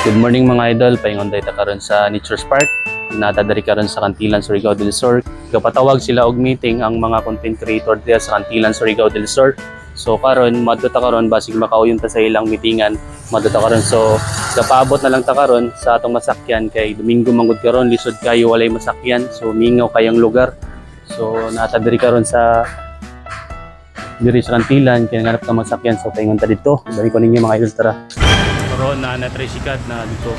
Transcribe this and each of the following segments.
Good morning mga idol, paingon tayo karon sa Nature's Park. Natadari karon sa Kantilan, Surigao del Sur. Kapatawag sila og meeting ang mga content creator diya sa Kantilan, Surigao del Sur. So karon madto ta karon basig makauyon ta sa ilang meetingan. Madto ta karon so kapaabot na lang ta karon sa atong masakyan kay Domingo manggod karon lisod kayo walay masakyan. So mingaw kayang lugar. So natadari karon sa diri sa Kantilan kay nganap ta masakyan so paingon ta dito. Balik ko ninyo mga idol tara. Karon na natrisikad na dito.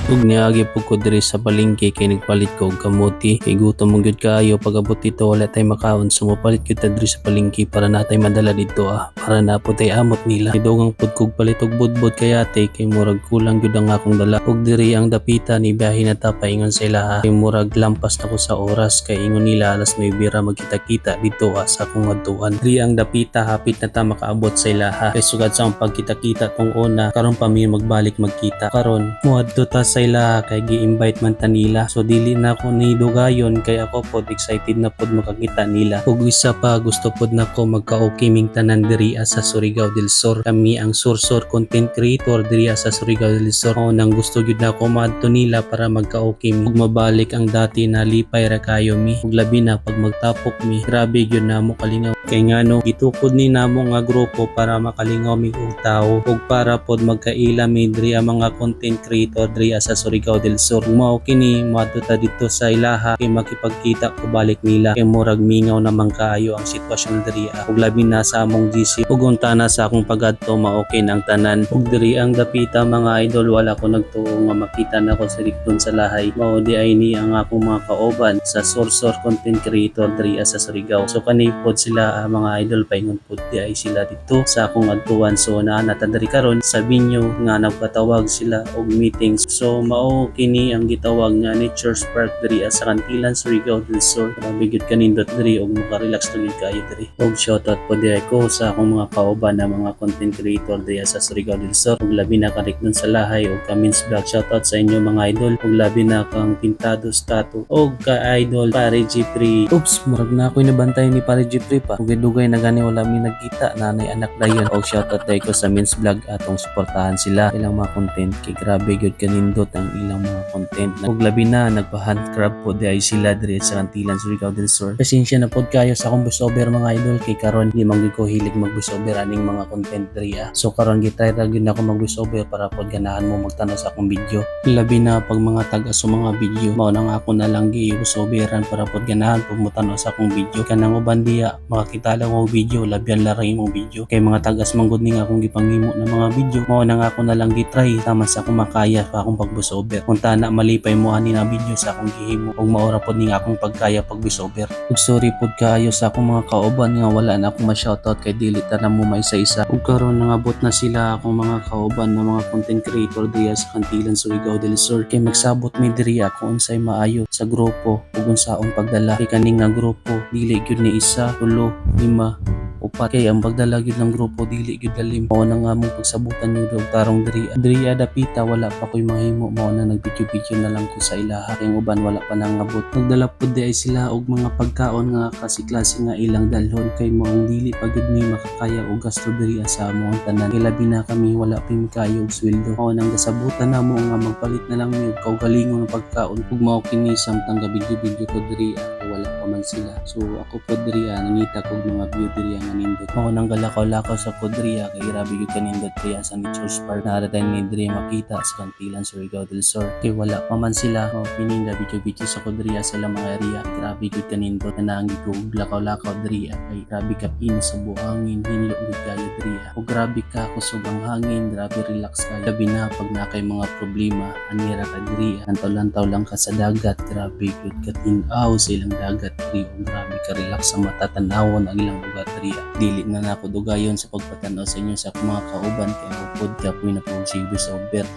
Ug niagi pug ko diri sa palengke kay nagpalit ko og kamuti kay gutom mo gyud kaayo pag-abot dito wala tay makaon so mopalit gyud ta diri sa palengke para natay madala dito para na tay amot nila idugang pud kog palit og budbud kay ate kay murag kulang gyud ang akong dala ug diri ang dapita ni biyahe na ta paingon sa ila kay murag lampas na ko sa oras kay ingon nila alas 9 ra magkita-kita dito sa akong adtuan diri ang dapita hapit na ta makaabot sa ila kay sugad sa akong pagkita-kita tong una karon pa mi magbalik magkita karon moadto ta sa ila kay gi-invite man ta nila so dili na ako ni dugayon kay ako pod excited na pod makakita nila ug isa pa gusto pod nako magka-okiming tanan diri sa Surigao del Sur kami ang Sursur content creator diri sa Surigao del Sur nang gusto gyud nako maadto nila para magka-okim ug mabalik ang dati na lipay ra kayo mi ug labi na pag magtapok mi grabe gyud namo kalingaw kay ngano gitukod ni namo nga grupo para makalingaw mi og tawo ug para pod magkaila mi diri ang mga content creator diri sa Surigao del Sur mao kini moadto ta dito sa ilaha kay makipagkita ko balik nila kay murag mingaw naman kaayo ang sitwasyon diri ug labi na sa among GC ug unta na sa akong pagadto maokin ang tanan ug diri ang dapita mga idol wala ko nagtuo nga makita nako sa dikton sa lahay mao di ay ni ang akong mga kaoban sa Sursur content creator diri sa Surigao so kanay pod sila mga idol paingon pod di ay sila dito sa akong adtuan so natadari karon sabi nyo nga nagpatawag sila og meetings so mao kini ang gitawag nga Nature's Park diri sa Kantilan, Surigao del Sur. Grabe gyud kanindot diri og maka-relax na gyud kayo diri. Og shoutout po diri ko sa akong mga kauban na mga content creator diri sa Surigao del Sur. Og labi na kariknon sa lahay og Kamins Vlog. Shoutout sa inyo mga idol. Og labi na kang Pintados Tattoo og ka idol Pare G3. Oops, murag na ako'y nabantay ni Pare G3 pa. Ug dugay na gani wala mi nagkita nanay anak dayon. Og shoutout dai ko sa Mins Vlog atong suportahan sila ilang mga content kay grabe gyud kanindot ang ilang mga content ug labi na nagpa-hand crab po di ay sila diri sa Kantilan, Surigao del Sur. Pasensya na pod kayo sa akong voiceover mga idol kay karon di man gyud ko hilig mag-voiceover aning mga content diri so karon gitry ra gyud nako mag-voiceover para pod ganahan mo magtanaw sa akong video labi na pag mga tag-aso mga video mao nang ako na lang gi-voiceoveran para pod ganahan pag mo tanaw sa akong video kanang uban diya makakita lang og video labyan lang imong video kay mga tagas manggod ning akong gipanghimo ng mga video mao nang ako na lang gitry tama sa akong makaya pa akong pag-voiceover kung na malipay mo ani na video sa akong gihimo ug maora pod ning akong pagkaya pag voiceover ug sorry pod kaayo sa akong mga kauban nga wala na akong ma-shoutout kay dili ta na mo maisa-isa ug karon nangabot na sila akong mga kauban na mga content creator diya sa Kantilan, Surigao del Sur kay magsabot mi diri kung unsay maayo sa grupo ug unsaon pagdala kay kaning nga grupo dili gyud ni isa, tulo, lima upat kay ang pagdala gyud ng grupo dili gyud dalim mao na nga mong pagsabutan gyud og tarong diri dapita wala pa koy mahimo mao na nagvideo-video na lang ko sa ilaha kay uban wala pa nangabot nagdala pud di ay sila og mga pagkaon nga kasi klase nga ilang dalhon kay maong dili pa gyud mi makakaya og gasto diri sa among tanan kay labi na kami wala pa mi kayo og sweldo mao nang gasabutan namo nga magpalit na lang mi og kaugalingon nga pagkaon ug mao kini samtang gabi-video ko diri kay wala pa man sila so ako pod diri nangita kog mga view diri nindot mao nang galakaw-lakaw sa Kodria kay grabe gyud kanindot diya sa Nature's Park naratay ni diri makita sa Kantilan, Surigao del Sur kay wala pa man sila mao pining video sa Kodria sa ilang mga area grabe gyud kanindot na naangi ko lakaw-lakaw diri kay grabe ka pin sa buhangin hinlo gyud kayo diri o grabe ka kusog ang hangin grabe relax kayo labi na pag na kay mga problema anira ka diri antaw-lantaw lang ka sa dagat grabe gyud katin-aw sa ilang dagat diri o grabe ka relax sa mata tan-awon ang ilang lugar diri dili na nako dugayon sa pagpatanaw sa inyo sa mga kauban kay upod ka puy na pong si voiceover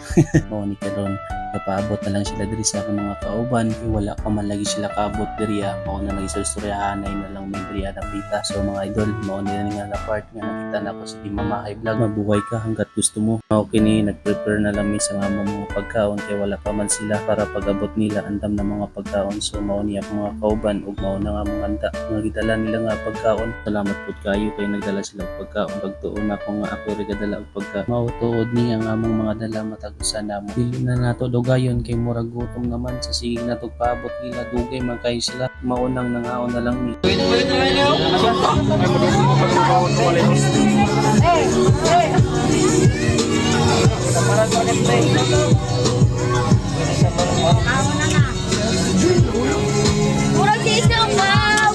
mao ni karon napaabot na lang sila diri sa akong mga kauban, wala pa man lagi sila kaabot diri mao na lagi sa istoryahanay na lang may diri na pita. So mga idol, mao nila nga na part nga nakita na ko si Di Mama High Vlog. Mabuhay ka hanggat gusto mo. Mao kini nag-prepare na lang mi sa mga pagkaon kay wala pa man sila para pag-abot nila andam na mga pagkaon. So mao niya mga kauban ug mao na nga mga handa nga gidala nila nga pagkaon. Salamat pud kayo kay nagdala sila og pagkaon. Pagtuon ako nga ako ri gadala og pagkaon. Mao tuod ni ang among mga dala matag-usan namo. Dili na nato dogayon kay murag gutom naman sa sige nato paabot nila dugay man kay sila. Maunang nangaon na lang ni. Murag si isang wow!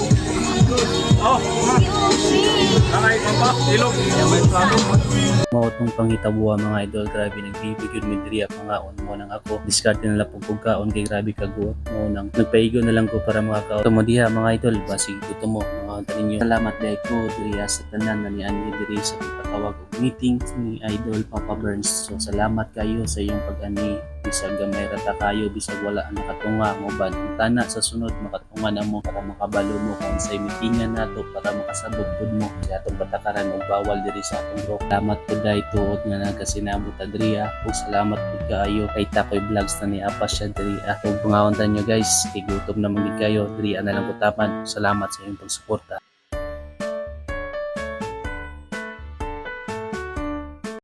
Mao tong panghitabuha mga idol, grabe nagbibigyo mi diri pangaon mo nang ako. Diskarte na lang pagkaon kay grabe kaguot. Mao nang nagpaigo na lang ko para makakaon. Tumo diha mga idol, basig gusto mo mga taninyo. Salamat dai ko diri sa tanan na ni ani diri sa pagtawag og meeting ni Idol Papa Burns. So salamat kayo sa iyong pag-ani. Bisag gamay rata kayo, bisag wala ang nakatunga mo ba tana sa sunod makatunga na mo para makabalo mo kung sa meetingan nato para makasabot pud mo sa atong patakaran og bawal diri sa atong group. Salamat pud dai tuod nga nagasinabot adriya ug salamat pud kaayo kay Takoy Vlogs na ni Apa siya diri ug pangaontan nyo guys kay gutom na magid kayo diri na lang ko tapan. Salamat sa inyong pagsuporta.